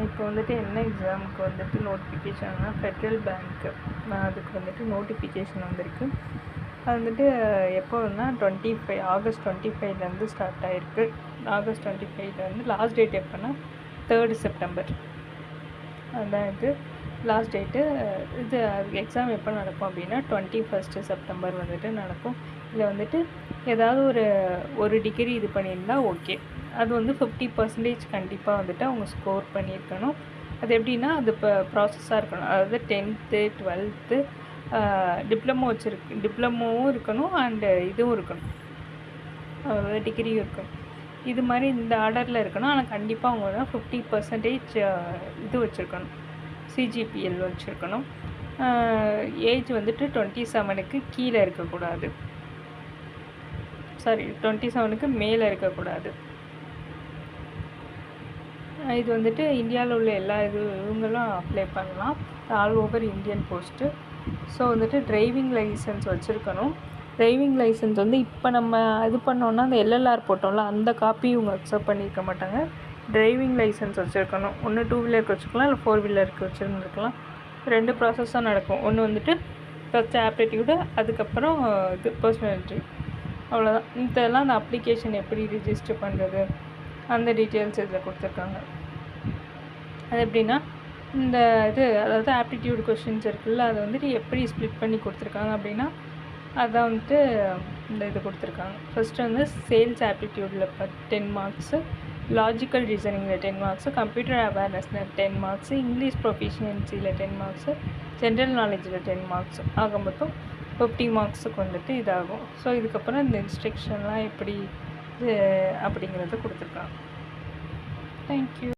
இப்போ வந்துட்டு என்ன எக்ஸாமுக்கு வந்துட்டு நோட்டிஃபிகேஷன்னா ஃபெட்ரல் பேங்க்கு அதுக்கு வந்துட்டு நோட்டிஃபிகேஷன் வந்திருக்கு. அது வந்துட்டு எப்போன்னா ஆகஸ்ட் 25லேருந்து ஸ்டார்ட் ஆகிருக்கு. ஆகஸ்ட் 25லேருந்து லாஸ்ட் டேட் எப்போன்னா 3rd செப்டம்பர். அதுதான் இது லாஸ்ட் டேட்டு. இது எக்ஸாம் எப்போ நடக்கும் அப்படின்னா 21 செப்டம்பர் வந்துட்டு நடக்கும். இதில் வந்துட்டு ஏதாவது ஒரு டிகிரி இது பண்ணியிருந்தால் ஓகே. அது வந்து 50% கண்டிப்பாக வந்துட்டு அவங்க ஸ்கோர் பண்ணியிருக்கணும். அது எப்படின்னா அது இப்போ ப்ராசஸாக இருக்கணும். அதாவது 10th 12th டிப்ளமோவும் இருக்கணும் அண்டு இதுவும் இருக்கணும், டிகிரியும் இருக்கணும். இது மாதிரி இந்த ஆர்டரில் இருக்கணும். ஆனால் கண்டிப்பாக அவங்க தான் 50% இது வச்சுருக்கணும், சிஜிபிஎல் வச்சுருக்கணும். ஏஜ் வந்துட்டு 27க்கு கீழே இருக்கக்கூடாது, 27க்கு மேலே இருக்கக்கூடாது. இது வந்துட்டு இந்தியாவில் உள்ள எல்லா இவங்களும் அப்ளை பண்ணலாம், all over Indian post. So வந்துட்டு டிரைவிங் லைசன்ஸ் வச்சுருக்கணும். டிரைவிங் லைசன்ஸ் வந்து இப்போ நம்ம இது பண்ணோன்னா அந்த எல்எல்ஆர் போட்டோம்ல, அந்த காப்பி இவங்க அக்செப்ட் பண்ணியிருக்க மாட்டாங்க. டிரைவிங் லைசன்ஸ் வச்சுருக்கணும். ஒன்று 2 வீலருக்கு வச்சுக்கலாம், இல்லை 4 வீலருக்கு வச்சுருந்துருக்கலாம். 2 ப்ராசஸ் தான் நடக்கும். ஒன்று வந்துட்டு ஃபஸ்ட்டு ஆப்டிடியூடு, அதுக்கப்புறம் இது பர்சனாலிட்டி. அவ்வளோதான். இதெல்லாம் அந்த அப்ளிகேஷன் எப்படி ரிஜிஸ்டர் பண்ணுறது அந்த டீட்டெயில்ஸ் இதில் கொடுத்துருக்காங்க. அது எப்படின்னா இந்த அதாவது ஆப்டிடியூட் கொஷின்ஸ் இருக்குல்ல, அதை வந்துட்டு எப்படி ஸ்ப்ளிட் பண்ணி கொடுத்துருக்காங்க அப்படின்னா அதான் வந்துட்டு இந்த இது கொடுத்துருக்காங்க. ஃபஸ்ட்டு வந்து சேல்ஸ் ஆப்டிடியூடில் 10 மார்க்ஸு, லாஜிக்கல் ரீசனிங்கில் 10 மார்க்ஸு, கம்ப்யூட்டர் அவேர்னஸில் 10 மார்க்ஸு, இங்கிலீஷ் ப்ரொஃபிஷியன்சியில் 10 மார்க்ஸு, ஜென்ரல் நாலேஜில் 10 மார்க்ஸ், ஆக மொத்தம் 50 மார்க்ஸுக்கு வந்துட்டு இதாகும். ஸோ இதுக்கப்புறம் இந்த இன்ஸ்ட்ரக்ஷன்லாம் எப்படி அப்படிங்கிறத கொடுத்துருக்காங்க. தேங்க்யூ.